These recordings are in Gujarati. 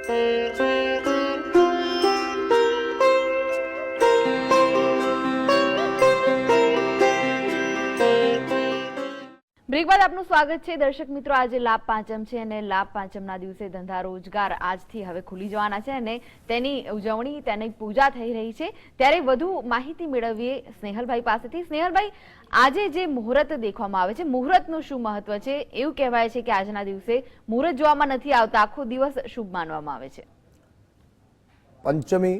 બ્રેક બાદ આપનું સ્વાગત છે દર્શક મિત્રો। આજે લાભ પાંચમ છે અને લાભ પાંચમના દિવસે ધંધા રોજગાર આજથી હવે ખુલી જવાના છે અને તેની ઉજવણી તેની પૂજા થઈ રહી છે। ત્યારે વધુ માહિતી મેળવીએ સ્નેહલભાઈ પાસેથી। સ્નેહલભાઈ, આજે જે મુહૂર્ત દેખવામાં આવે છે, મુહૂર્તનું શું મહત્વ છે? એવું કહેવાય છે કે આજના દિવસે મુહૂર્ત જોવામાં નથી આવતા, આખો દિવસ શુભ માનવામાં આવે છે। પંચમી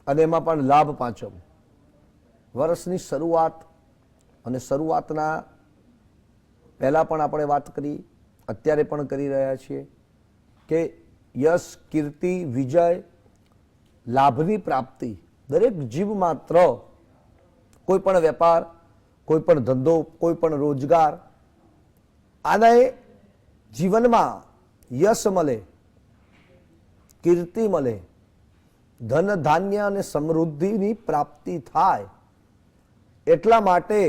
અને એમાં પણ લાભ પાંચમ, વર્ષની શરૂઆત અને શરૂઆતના પહેલાં પણ આપણે વાત કરી, અત્યારે પણ કરી રહ્યા છીએ કે યશ, કીર્તિ, વિજય, લાભની પ્રાપ્તિ દરેક જીવ માત્ર કોઈ પણ વેપાર, કોઈ પણ ધંધો, કોઈ પણ રોજગાર, આને જીવનમાં યશ મળે, કીર્તિ મળે, ધન ધાન્ય અને સમૃદ્ધિની પ્રાપ્તિ થાય, એટલા માટે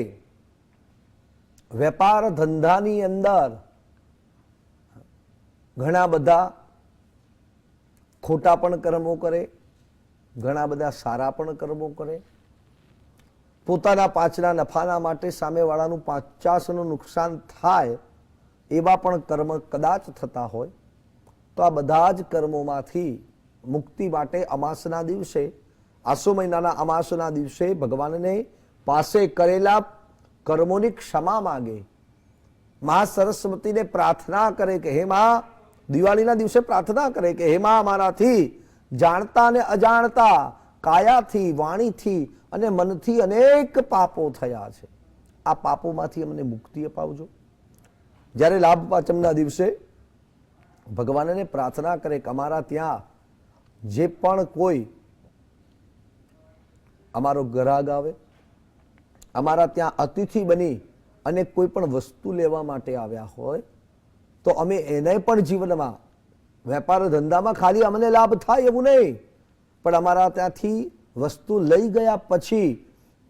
વેપાર ધંધાની અંદર ઘણા બધા ખોટા પણ કર્મો કરે, ઘણા બધા સારા પણ કર્મો કરે, પોતાના પાંચના નફાના માટે સામેવાળાનું 50નું નુકસાન થાય એવા પણ કર્મ કદાચ થતા હોય તો આ બધા જ કર્મોમાંથી મુક્તિ માટે અમાસના દિવસે, આસો મહિનાના અમાસના દિવસે ભગવાનને પાસે કરેલા કર્મોની ક્ષમા માગે, મા સરસ્વતીને પ્રાર્થના કરે કે હે મા, દિવાળીના દિવસે પ્રાર્થના કરે કે હે મા, મારાથી જાણતા અને અજાણતા, કાયાથી, વાણીથી અને મનથી અનેક પાપો થયા છે, આ પાપોમાંથી અમને મુક્તિ અપાવજો। જ્યારે લાભ પાંચમના દિવસે ભગવાનને પ્રાર્થના કરે કે અમારા ત્યાં જે પણ કોઈ અમારો ગ્રાહક આવે, અમારા ત્યાં અતિથિ બની અને કોઈ પણ વસ્તુ લેવા માટે આવ્યા હોય તો અમે એને પણ જીવનમાં વેપાર ધંધામાં ખાલી અમને લાભ થાય એવું નહીં, પણ અમારા ત્યાંથી વસ્તુ લઈ ગયા પછી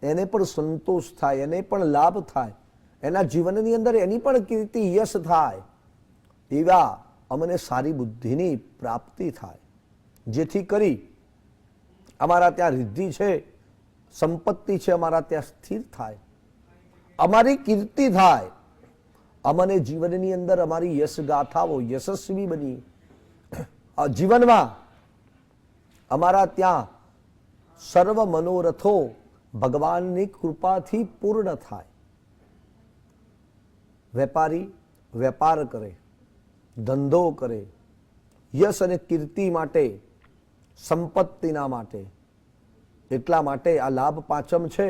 એને પણ સંતોષ થાય, એને પણ લાભ થાય, એના જીવનની અંદર એની પણ કીર્તિ, યશ થાય, એવા અમને સારી બુદ્ધિની પ્રાપ્તિ થાય, જેથી કરી અમારા ત્યાં રિદ્ધિ છે, સંપત્તિ છે, અમારા ત્યાં સ્થિર થાય, અમારી કીર્તિ થાય, અમને જીવનની અંદર અમારી યશ ગાથાઓ યશસ્વી બની, જીવનમાં અમારા ત્યાં સર્વ મનોરથો ભગવાનની કૃપાથી પૂર્ણ થાય। વેપારી વેપાર કરે, ધંધો કરે, યશ અને કીર્તિ માટે, સંપત્તિના માટે, એટલા માટે આ લાભ પાંચમ છે।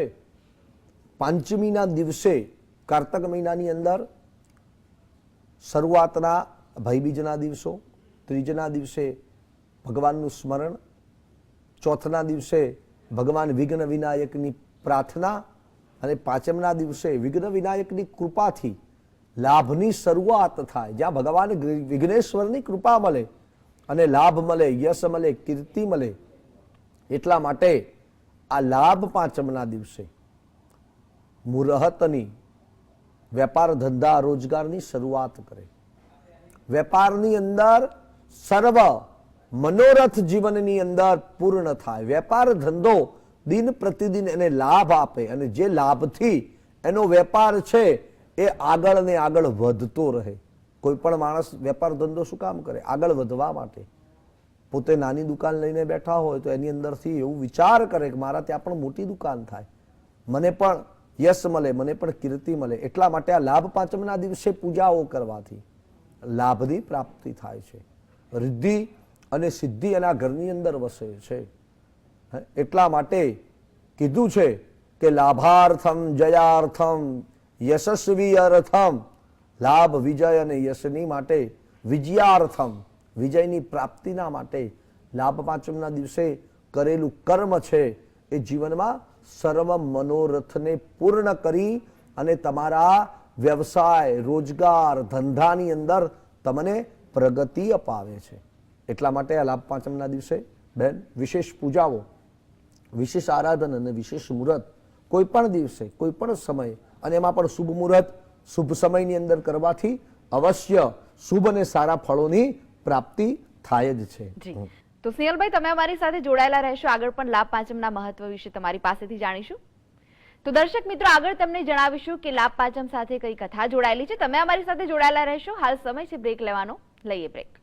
પાંચમીના દિવસે, કારતક મહિનાની અંદર શરૂઆતના ભાઈબીજના દિવસો, ત્રીજના દિવસે ભગવાનનું સ્મરણ, ચોથના દિવસે ભગવાન વિઘ્ન વિનાયકની પ્રાર્થના અને પાંચમના દિવસે વિઘ્ન વિનાયકની કૃપાથી લાભની શરૂઆત થાય, જ્યાં ભગવાન વિઘ્નેશ્વરની કૃપા મળે અને લાભ મળે, યશ મળે, કીર્તિ મળે, એટલા માટે આ લાભ પાંચમના દિવસે મુહૂર્તની વેપાર ધંધા રોજગારની શરૂઆત કરે, વેપારની અંદર સર્વ મનોરથ જીવનની અંદર પૂર્ણ થાય, વેપાર ધંધો દિન પ્રતિદિન એને લાભ આપે અને જે લાભથી એનો વેપાર છે એ આગળ ને આગળ વધતો રહે। કોઈ પણ માણસ વેપાર ધંધો શું કામ કરે? આગળ વધવા માટે। પોતે નાની દુકાન લઈને બેઠા હોય તો એની અંદરથી એવું વિચાર કરે કે મારા ત્યાં પણ મોટી દુકાન થાય, મને પણ યશ મળે, મને પણ કીર્તિ મળે, એટલા માટે આ લાભ પાંચમના દિવસે પૂજાઓ કરવાથી લાભની પ્રાપ્તિ થાય છે, રિદ્ધિ અને સિદ્ધિ એના ઘરની અંદર વસે છે। એટલા માટે કીધું છે કે લાભાર્થમ જયાર્થમ યશસ્વી અર્થમ, લાભ, વિજય અને યશની માટે, વિજયાર્થમ, વિજયની પ્રાપ્તિના માટે લાભ પાંચમના દિવસે કરેલું કર્મ છે એ જીવનમાં સર્વ મનોરથને પૂર્ણ કરી અને તમારા વ્યવસાય, રોજગાર, ધંધાની અંદર તમને પ્રગતિ અપાવે છે। એટલા માટે આ લાભ પાંચમના દિવસે બેન વિશેષ પૂજાઓ, વિશેષ આરાધન અને વિશેષ મુહૂર્ત કોઈ પણ દિવસે, કોઈ પણ સમયે, અને એમાં પણ શુભ મુહૂર્ત, શુભ સમયની અંદર કરવાથી અવશ્ય શુભ અને સારા ફળોની પ્રાપ્તિ થાય જ છે. જી તો સ્નેહલભાઈ, તમે અમારી સાથે જોડાયેલા રહેશો, આગળ પણ લાભ પાંચમના મહત્વ વિશે તમારી પાસેથી જાણીશું. તો દર્શક મિત્રો, આગળ તમને જણાવીશું કે લાભ પાંચમ સાથે કઈ કથા જોડાયેલી છે. તમે અમારી સાથે જોડાયેલા રહેશો. હાલ સમય છે બ્રેક લેવાનો, લઈએ બ્રેક.